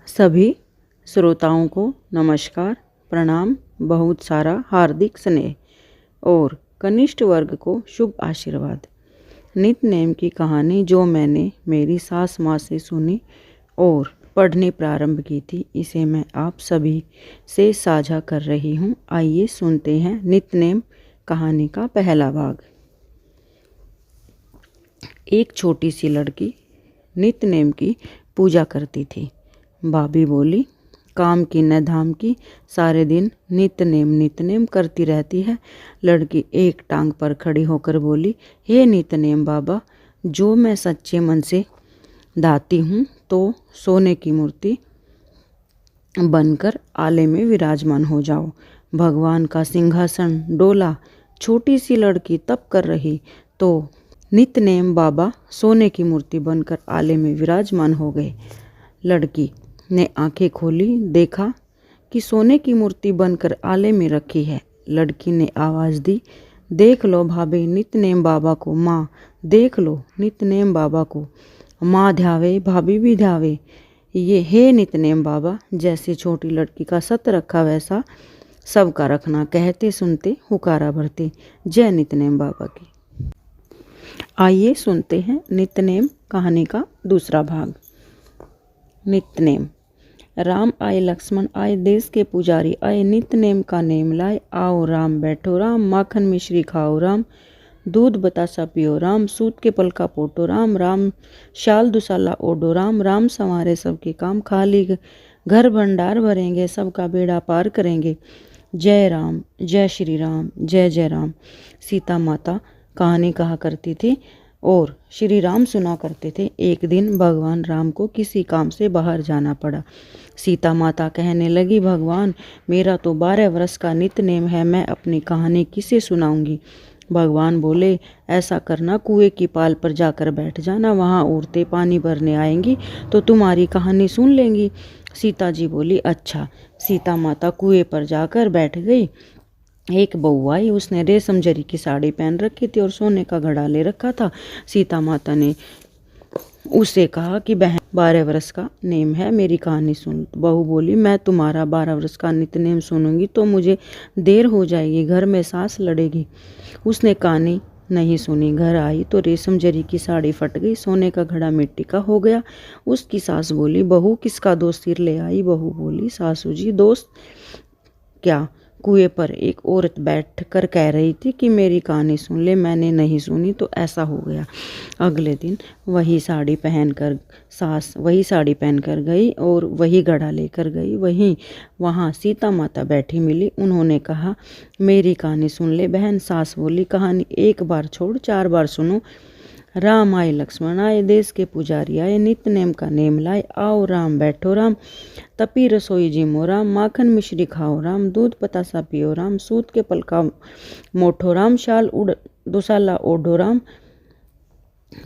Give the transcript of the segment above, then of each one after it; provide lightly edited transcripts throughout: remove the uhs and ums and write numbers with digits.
सभी श्रोताओं को नमस्कार, प्रणाम, बहुत सारा हार्दिक स्नेह और कनिष्ठ वर्ग को शुभ आशीर्वाद। नित्य नेम की कहानी जो मैंने मेरी सास माँ से सुनी और पढ़ने प्रारंभ की थी, इसे मैं आप सभी से साझा कर रही हूँ। आइए सुनते हैं नित्य नेम कहानी का पहला भाग। एक छोटी सी लड़की नित्य नेम की पूजा करती थी। भाभी बोली, काम की न धाम की, सारे दिन नित्य नेम करती रहती है। लड़की एक टांग पर खड़ी होकर बोली, हे नित्य नेम बाबा, जो मैं सच्चे मन से दाती हूँ तो सोने की मूर्ति बनकर आले में विराजमान हो जाओ। भगवान का सिंहासन डोला। छोटी सी लड़की तप कर रही तो नित्य नेम बाबा सोने की मूर्ति बनकर आले में विराजमान हो गए। लड़की ने आंखें खोली, देखा कि सोने की मूर्ति बनकर आले में रखी है। लड़की ने आवाज़ दी, देख लो भाभी नित्य नेम बाबा को, माँ देख लो नित्य नेम बाबा को। माँ ध्यावे, भाभी भी ध्यावे। ये हे नित्य नेम बाबा, जैसे छोटी लड़की का सत रखा वैसा सबका रखना। कहते सुनते हुकारा भरते। जय नित्य नेम बाबा की। आइए सुनते हैं नित्य नेम कहानी का दूसरा भाग। नित्य नेम। राम आए, लक्ष्मण आए, देश के पुजारी आए, नित्य नेम का नेम लाए। आओ राम, बैठो राम, माखन मिश्री खाओ राम, दूध बतासा पियो राम, सूत के पल का पोटो राम, राम शाल दुसाला ओडो राम, राम संवारे सबके काम, खाली घर भंडार भरेंगे, सबका बेड़ा पार करेंगे। जय राम, जय श्री राम, जय जय राम। सीता माता कहानी कहा करती थी और श्री राम सुना करते थे। एक दिन भगवान राम को किसी काम से बाहर जाना पड़ा। सीता माता कहने लगी, भगवान मेरा तो 12 वर्ष का नित्य नेम है, मैं अपनी कहानी किसे सुनाऊंगी। भगवान बोले, ऐसा करना, कुएं की पाल पर जाकर बैठ जाना, वहाँ औरतें पानी भरने आएंगी तो तुम्हारी कहानी सुन लेंगी। सीता जी बोली, अच्छा। सीता माता कुएं पर जाकर बैठ गई। एक बहू आई, उसने रेशम जरी की साड़ी पहन रखी थी और सोने का घड़ा ले रखा था। सीता माता ने उसे कहा कि बहन 12 वर्ष का नेम है, मेरी कहानी सुन। बहू बोली, मैं तुम्हारा 12 वर्ष का नित्य नेम सुनूंगी तो मुझे देर हो जाएगी, घर में सास लड़ेगी। उसने कहानी नहीं सुनी। घर आई तो रेशम जरी की साड़ी फट गई, सोने का घड़ा मिट्टी का हो गया। उसकी सास बोली, बहू किसका दोस्त सिर ले आई। बहू बोली, सासू जी दोस्त क्या। कुएं पर एक औरत बैठ कर कह रही थी कि मेरी कहानी सुन ले। मैंने नहीं सुनी तो ऐसा हो गया। अगले दिन वही साड़ी पहनकर गई और वही घड़ा लेकर गई। वहाँ सीता माता बैठी मिली। उन्होंने कहा, मेरी कहानी सुन ले बहन। सास बोली, कहानी एक बार छोड़ 4 बार सुनो। राम आए, लक्ष्मण आए, देश के पुजारी आए, नित्य नेम का नेम लाए। आओ राम, बैठो राम, तपी रसोई जिमो राम, माखन मिश्री खाओ राम, दूध बतासा पियो राम, सूत के पल का मोठो राम, शाल उड़ दुसाला ओढ़ो राम।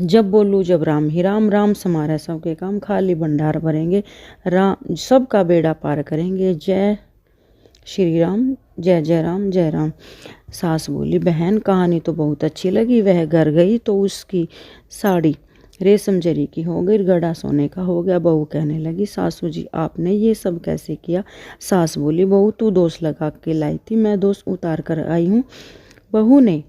जब बोलूँ जब राम ही राम, राम समारा सबके काम, खाली भंडार भरेंगे, राम सबका बेड़ा पार करेंगे। जय श्री राम, जय जय राम, जय राम। सास बोली, बहन कहानी तो बहुत अच्छी लगी। वह घर गई तो उसकी साड़ी रेशम जरी की हो गई, घड़ा सोने का हो गया। बहू कहने लगी, सासू जी आपने ये सब कैसे किया। सास बोली, बहू तू दोष लगा के लाई थी, मैं दोष उतार कर आई हूँ। बहू ने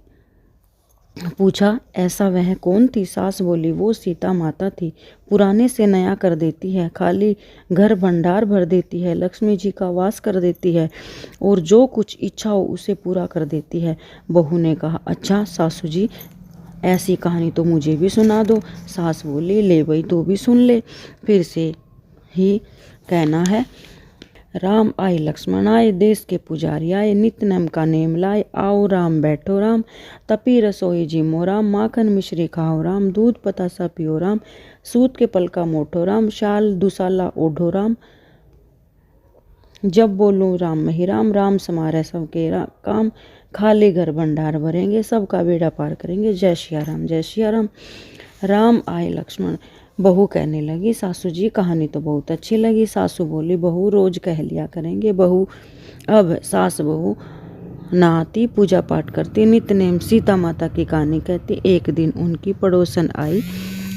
पूछा, ऐसा वह कौन थी। सास बोली, वो सीता माता थी, पुराने से नया कर देती है, खाली घर भंडार भर देती है, लक्ष्मी जी का वास कर देती है और जो कुछ इच्छा हो उसे पूरा कर देती है। बहू ने कहा, अच्छा सासू जी ऐसी कहानी तो मुझे भी सुना दो। सास बोली, ले भाई तू भी सुन ले। फिर से ही कहना है, राम आए, लक्ष्मण आए, देश के पुजारी आए, नित्य नेम का नेम लाए। आओ राम, बैठो राम, तपी रसोई जिमो राम, माखन मिश्री खाओ राम, दूध बतासा पियो राम, सूत के पल का मोठो राम, शाल दुसाला ओढ़ो राम। जब बोलूँ राम ही राम, राम समारे सबके काम, खाली घर भंडार भरेंगे, सबका बेड़ा पार करेंगे। जय सिया राम, जय सिया राम। राम आए, लक्ष्मण। बहू कहने लगी, सासू जी कहानी तो बहुत अच्छी लगी। सासू बोली, बहू रोज कह लिया करेंगे। बहू अब सास बहू नहाती, पूजा पाठ करती, नित्य नेम सीता माता की कहानी कहती। एक दिन उनकी पड़ोसन आई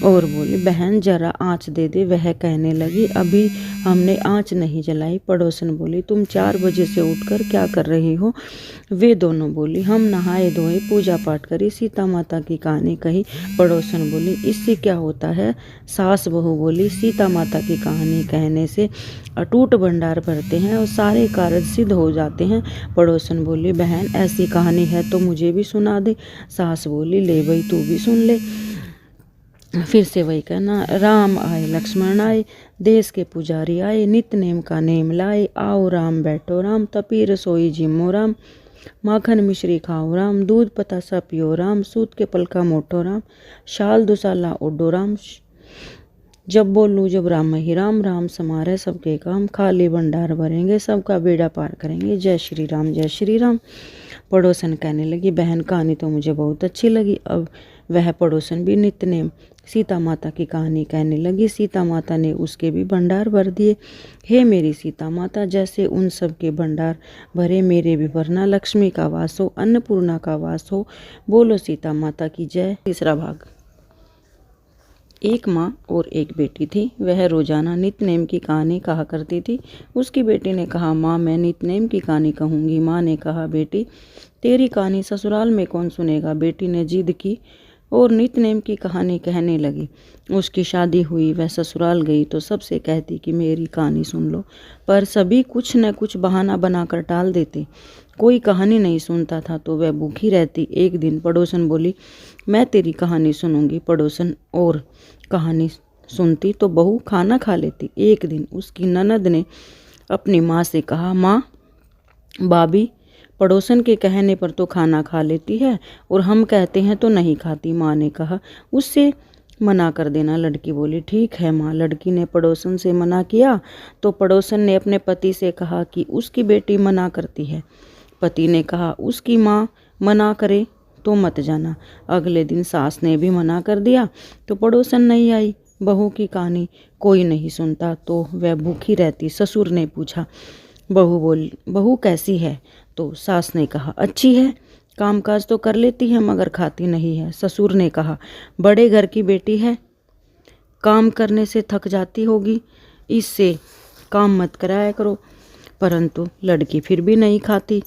और बोली, बहन जरा आँच दे दे। वह कहने लगी, अभी हमने आँच नहीं जलाई। पड़ोसन बोली, तुम 4 बजे से उठकर क्या कर रही हो? वे दोनों बोली, हम नहाए धोए, पूजा पाठ करी, सीता माता की कहानी कही। पड़ोसन बोली, इससे क्या होता है? सास बहू बोली, सीता माता की कहानी कहने से अटूट भंडार भरते हैं और सारे कार्य सिद्ध हो जाते हैं। पड़ोसन बोली, बहन ऐसी कहानी है तो मुझे भी सुना दे। सास बोली, ले भाई तू भी सुन ले। फिर से वही कहना, राम आए लक्ष्मण आए, देश के पुजारी आए, नित नेम का नेम लाए, आओ राम बैठो राम, तपी रसोई जिम्मो राम, माखन मिश्री खाओ राम, दूध पतासा पियो राम, सूत के पलका मोटो राम, शाल दुसाला ओडो राम, जब बोलूँ जब राम ही राम, राम समारे सबके काम, खाली भंडार भरेंगे, सबका बेड़ा पार करेंगे, जय श्री राम जय श्री राम। पड़ोसन कहने लगी, बहन कहानी तो मुझे बहुत अच्छी लगी। अब वह पड़ोसन भी नित्य नेम सीता माता की कहानी कहने लगी। सीता माता ने उसके भी भंडार भर दिए। हे मेरी सीता माता, जैसे उन सब के भंडार भरे मेरे भी भरना, लक्ष्मी का वास हो, अन्नपूर्णा का वास हो, बोलो सीता माता की जय। तीसरा भाग। एक माँ और एक बेटी थी। वह रोजाना नित्यनेम की कहानी कहा करती थी। उसकी बेटी ने कहा, माँ मैं नित्यनेम की कहानी कहूँगी। माँ ने कहा, बेटी तेरी कहानी ससुराल में कौन सुनेगा। बेटी ने जिद की और नित्यनेम की कहानी कहने लगी। उसकी शादी हुई, वह ससुराल गई तो सबसे कहती कि मेरी कहानी सुन लो, पर सभी कुछ न कुछ बहाना बनाकर टाल देते। कोई कहानी नहीं सुनता था तो वह भूखी रहती। एक दिन पड़ोसन बोली, मैं तेरी कहानी सुनूंगी। पड़ोसन और कहानी सुनती तो बहू खाना खा लेती। एक दिन उसकी ननद ने अपनी माँ से कहा, माँ भाभी पड़ोसन के कहने पर तो खाना खा लेती है और हम कहते हैं तो नहीं खाती। माँ ने कहा, उससे मना कर देना। लड़की बोली, ठीक है माँ। लड़की ने पड़ोसन से मना किया तो पड़ोसन ने अपने पति से कहा कि उसकी बेटी मना करती है। पति ने कहा, उसकी माँ मना करे तो मत जाना। अगले दिन सास ने भी मना कर दिया तो पड़ोसन नहीं आई। बहू की कहानी कोई नहीं सुनता तो वह भूखी रहती। ससुर ने पूछा, बहू कैसी है? तो सास ने कहा, अच्छी है, कामकाज तो कर लेती है मगर खाती नहीं है। ससुर ने कहा, बड़े घर की बेटी है, काम करने से थक जाती होगी, इससे काम मत कराया करो। परंतु लड़की फिर भी नहीं खाती।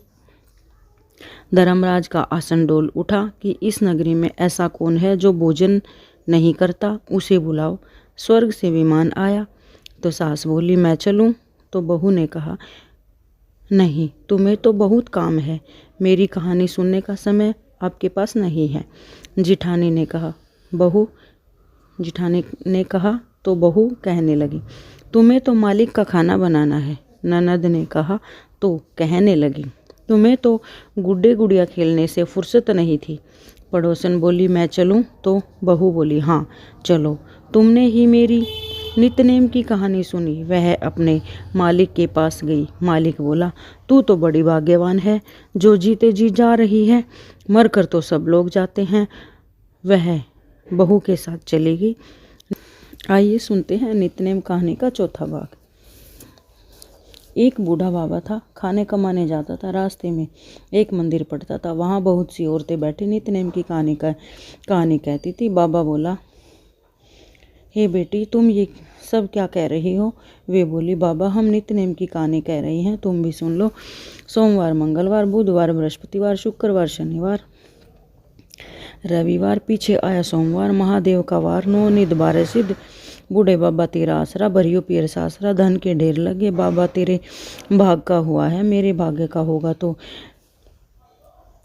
धर्मराज का आसन डोल उठा कि इस नगरी में ऐसा कौन है जो भोजन नहीं करता, उसे बुलाओ। स्वर्ग से विमान आया तो सास बोली, मैं चलूं? तो बहू ने कहा, नहीं, तुम्हें तो बहुत काम है, मेरी कहानी सुनने का समय आपके पास नहीं है। जिठानी ने कहा तो बहू कहने लगी, तुम्हें तो मालिक का खाना बनाना है। ननद ने कहा तो कहने लगी, तुम्हें तो गुड्डे गुड़िया खेलने से फुर्सत नहीं थी। पड़ोसन बोली, मैं चलूं? तो बहू बोली, हाँ चलो। तुमने ही मेरी नित्यनेम की कहानी सुनी। वह अपने मालिक के पास गई। मालिक बोला, तू तो बड़ी भाग्यवान है जो जीते जी जा रही है, मरकर तो सब लोग जाते हैं। वह बहू के साथ चली गई। आइए सुनते हैं नित्यनेम कहानी का चौथा भाग। एक बूढ़ा बाबा था, खाने कमाने जाता था। रास्ते में एक मंदिर पड़ता था, वहाँ बहुत सी औरतें बैठी नित्यनेम की कहानी कहती थी। बाबा बोला, हे बेटी तुम ये सब क्या कह रही हो? वे बोली, बाबा हम नित्यनेम की कहानी कह रही हैं, तुम भी सुन लो। सोमवार, मंगलवार, बुधवार, बृहस्पतिवार, शुक्रवार, शनिवार, रविवार, पीछे आया सोमवार, महादेव का वार, 9 निध 12 सिद्ध, बूढ़े बाबा तेरा आसरा, भरियो पियर सासरा, धन के ढेर लगे, बाबा तेरे भाग का हुआ है, मेरे भाग्य का होगा तो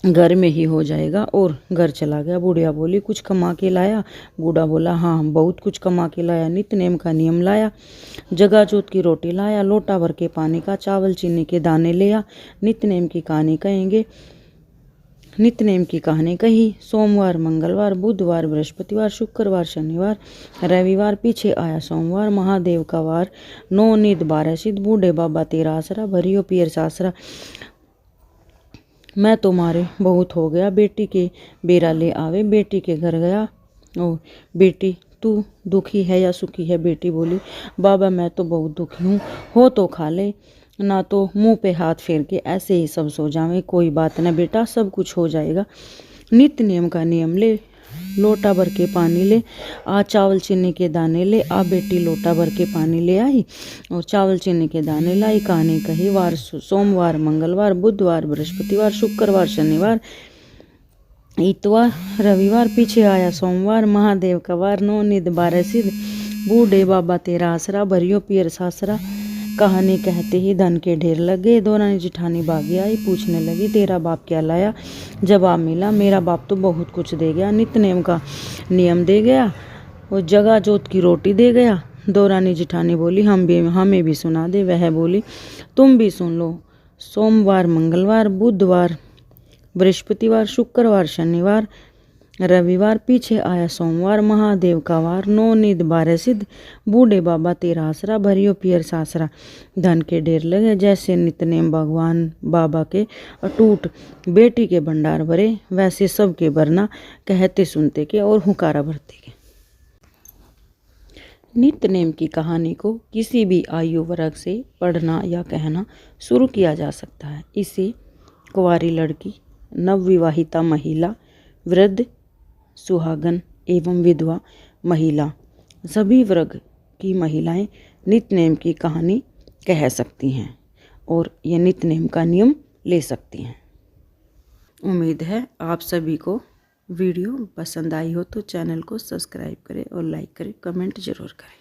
घर में ही हो जाएगा। और घर चला गया। बुढ़िया बोली, कुछ कमा के लाया? बूढ़ा बोला, हाँ बहुत कुछ कमा के लाया। नित्यनेम का नियम लाया, जगह जोत की रोटी लाया, लोटा भर के पानी का, चावल चीनी के दाने लिया। नित्यनेम की कहानी कहेंगे। नित्यनेम की कहानी कही। सोमवार, मंगलवार, बुधवार, बृहस्पतिवार, शुक्रवार, शनिवार, रविवार, पीछे आया सोमवार, महादेव का वार, 9 निध 12 सिद्ध, बूढ़े बाबा तेरा आसरा, भरियो पियर सासरा, मैं तो मारे बहुत हो गया, बेटी के बेरा ले आवे। बेटी के घर गया। ओ बेटी तू दुखी है या सुखी है? बेटी बोली, बाबा मैं तो बहुत दुखी हूँ, हो तो खा ले, ना तो मुंह पे हाथ फेर के ऐसे ही सब सो जावे। कोई बात न बेटा, सब कुछ हो जाएगा। नित्य नेम का नियम ले, लोटा भर के पानी ले, आ चावल चीनी के दाने ले। आ बेटी लोटा भर के पानी ले आई और चावल चीनी के दाने लाई। कहानी कही वार सोमवार, मंगलवार, बुधवार, बृहस्पतिवार, शुक्रवार, शनिवार, इतवार, रविवार, पीछे आया सोमवार, महादेव का वार, 9 निध 12 सिद्ध, बूढ़े बाबा तेरा आसरा, भरियो पियर सासरा। कहानी कहते ही धन के ढेर लगे। दौरानी जिठानी भागी आई, पूछने लगी तेरा बाप क्या लाया। जवाब मिला मेरा बाप तो बहुत कुछ दे गया, नित्यनेम का नियम दे गया और जगह जोत की रोटी दे गया। दौरानी जिठानी बोली हमें भी सुना दे। वह बोली तुम भी सुन लो। सोमवार, मंगलवार, बुधवार, बृहस्पतिवार, शुक्रवार, शनिवार, रविवार, पीछे आया सोमवार, महादेव का वार, 9 निध 12 सिद्ध, बूढ़े बाबा तेरा आसरा, भरियो पियर सासरा। धन के ढेर लगे। जैसे नित्यनेम भगवान बाबा के अटूट बेटी के भंडार भरे, वैसे सबके भरना, कहते सुनते के और हुकारा भरते के। नित्यनेम की कहानी को किसी भी आयु वर्ग से पढ़ना या कहना शुरू किया जा सकता है। इसे कुंवारी लड़की, नवविवाहिता महिला, वृद्ध, सुहागन एवं विधवा महिला, सभी वर्ग की महिलाएं नित्यनेम की कहानी कह सकती हैं और ये नित्यनेम का नियम ले सकती हैं। उम्मीद है आप सभी को वीडियो पसंद आई हो तो चैनल को सब्सक्राइब करें और लाइक करें, कमेंट जरूर करें।